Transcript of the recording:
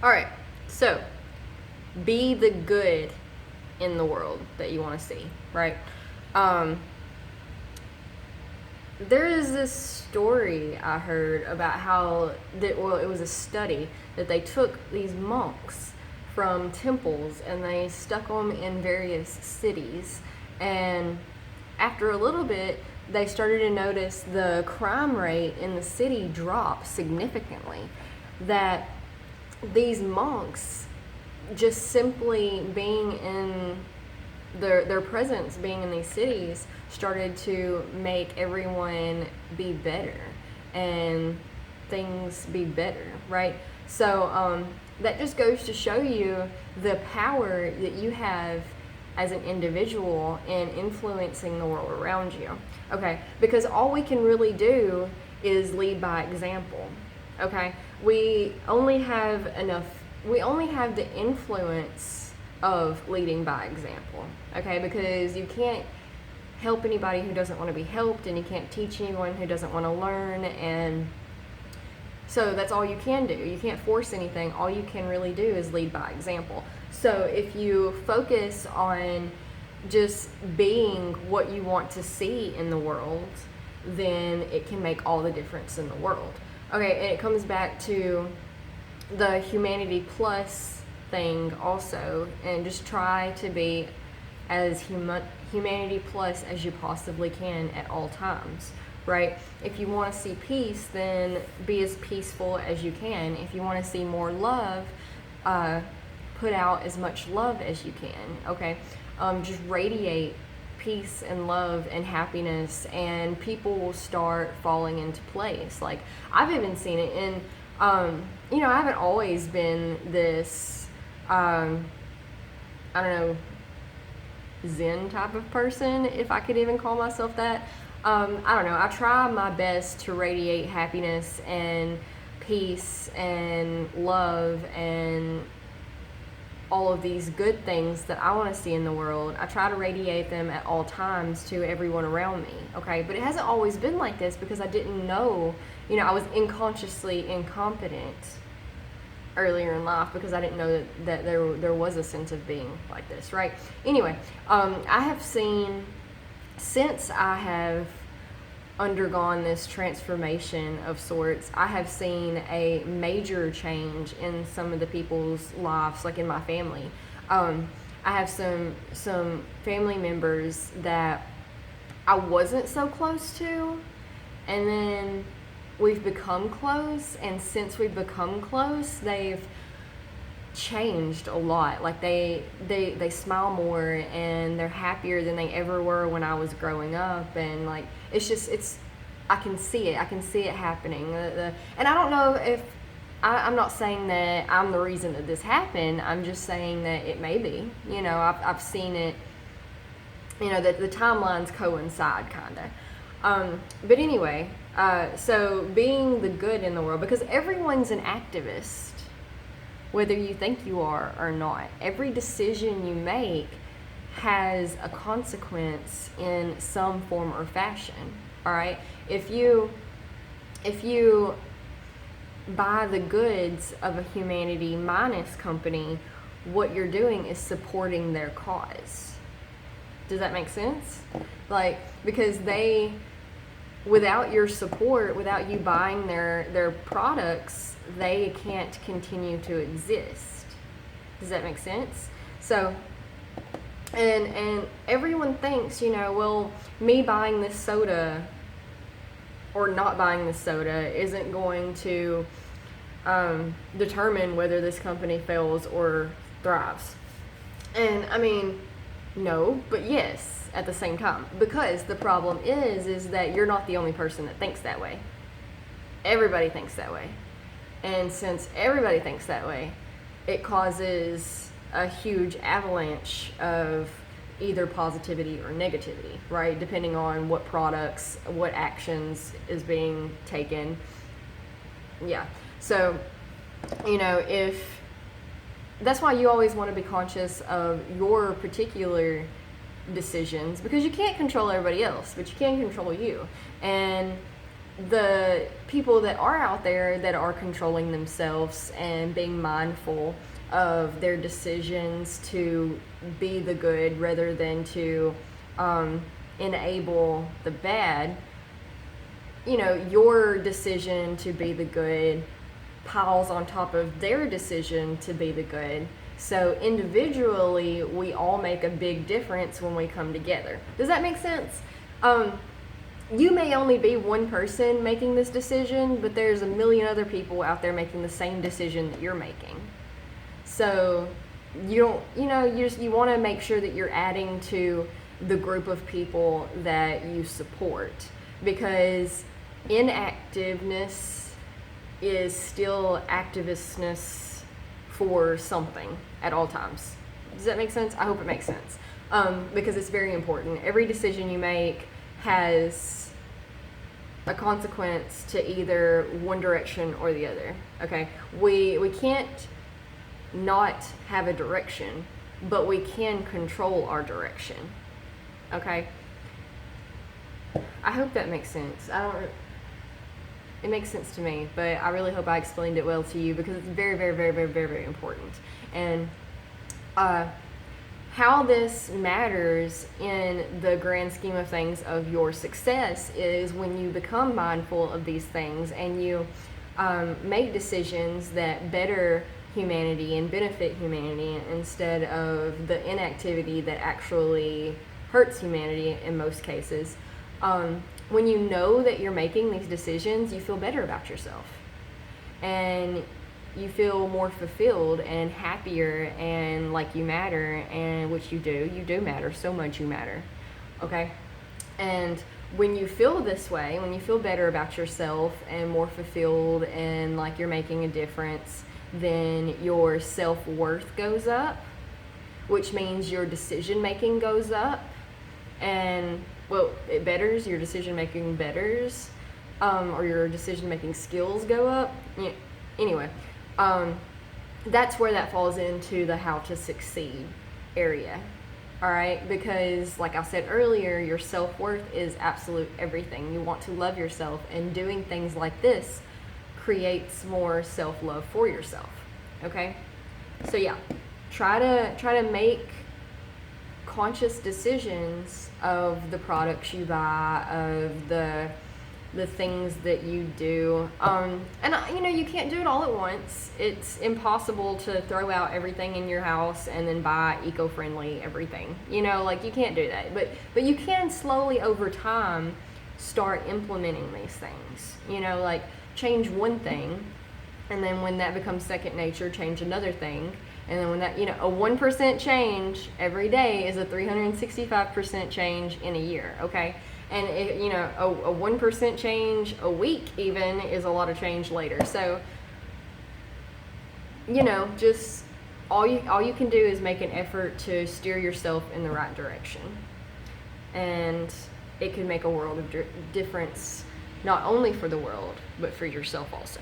All right, so be the good in the world that you want to see, right? Um, there is this story I heard about how that, well, it was a study that they took these monks from temples and they stuck them in various cities, and after a little bit they started to notice the crime rate in the city drop significantly. That these monks, just simply being in their presence, being in these cities, started to make everyone be better and things be better, right? So that just goes to show you the power that you have as an individual in influencing the world around you. Okay, because all we can really do is lead by example. Okay, we only have the influence of leading by example. Okay, because you can't help anybody who doesn't want to be helped, and you can't teach anyone who doesn't want to learn, and so that's all you can do. You can't force anything. All you can really do is lead by example. So if you focus on just being what you want to see in the world, then it can make all the difference in the world. Okay, and it comes back to the humanity plus thing also, and just try to be as humanity plus as you possibly can at all times, right? If you want to see peace, then be as peaceful as you can. If you want to see more love, put out as much love as you can, okay? Just radiate peace and love and happiness, and people will start falling into place. Like, I've even seen it in, I haven't always been this, I don't know, Zen type of person, if I could even call myself that. I don't know. I try my best to radiate happiness and peace and love and all of these good things that I want to see in the world. I try to radiate them at all times to everyone around me, okay? But it hasn't always been like this because I didn't know, I was unconsciously incompetent earlier in life because I didn't know that there was a sense of being like this, right? Anyway, I have seen, since I have undergone this transformation of sorts, I have seen a major change in some of the people's lives, like in my family. I have some family members that I wasn't so close to, and then we've become close, and since we've become close, they've changed a lot. Like they smile more, and they're happier than they ever were when I was growing up, and like it's I can see it happening. And I don't know if I'm not saying that I'm the reason that this happened. I'm just saying that it may be. I've seen it. That the timelines coincide, kind of. But anyway, so being the good in the world, because everyone's an activist, whether you think you are or not. Every decision you make has a consequence in some form or fashion. All right? If you buy the goods of a humanity minus company, what you're doing is supporting their cause. Does that make sense? Like, because without your support, without you buying their products, they can't continue to exist. Does that make sense? So, and everyone thinks, well, me buying this soda or not buying this soda isn't going to determine whether this company fails or thrives. And I mean, no, but yes, at the same time. Because the problem is that you're not the only person that thinks that way. Everybody thinks that way. And since everybody thinks that way, it causes a huge avalanche of either positivity or negativity, right? Depending on what products, what actions is being taken. Yeah. So, if that's why you always want to be conscious of your particular decisions, because you can't control everybody else, but you can control you. And the people that are out there that are controlling themselves and being mindful of their decisions to be the good rather than to enable the bad, your decision to be the good piles on top of their decision to be the good. So individually, we all make a big difference when we come together. Does that make sense? You may only be one person making this decision, but there's a million other people out there making the same decision that you're making. So you want to make sure that you're adding to the group of people that you support, because inactiveness is still activistness for something at all times. Does that make sense? I hope it makes sense. Because it's very important. Every decision you make has a consequence to either one direction or the other. Okay? We can't not have a direction, but we can control our direction. Okay? I hope that makes sense. It makes sense to me, but I really hope I explained it well to you, because it's very, very, very, very, very, very important. And how this matters in the grand scheme of things of your success is when you become mindful of these things and you make decisions that better humanity and benefit humanity instead of the inactivity that actually hurts humanity in most cases. When you know that you're making these decisions, you feel better about yourself. And you feel more fulfilled and happier and like you matter, and which you do. You do matter so much, you matter. Okay? And when you feel this way, when you feel better about yourself and more fulfilled and like you're making a difference, then your self-worth goes up, which means your decision making goes up. And well, it betters, your decision making betters, or your decision making skills go up. Yeah. Anyway, that's where that falls into the how to succeed area. All right, because like I said earlier, your self-worth is absolute everything. You want to love yourself, and doing things like this creates more self-love for yourself. Okay, so yeah, try to make conscious decisions of the products you buy, of the things that you do, and you can't do it all at once. It's impossible to throw out everything in your house and then buy eco-friendly everything. You can't do that, but you can slowly over time start implementing these things. Like change one thing, and then when that becomes second nature, change another thing. And then when that, a 1% change every day is a 365% change in a year, okay? And, a 1% change a week even is a lot of change later. So, just all you can do is make an effort to steer yourself in the right direction. And it can make a world of difference, not only for the world, but for yourself also.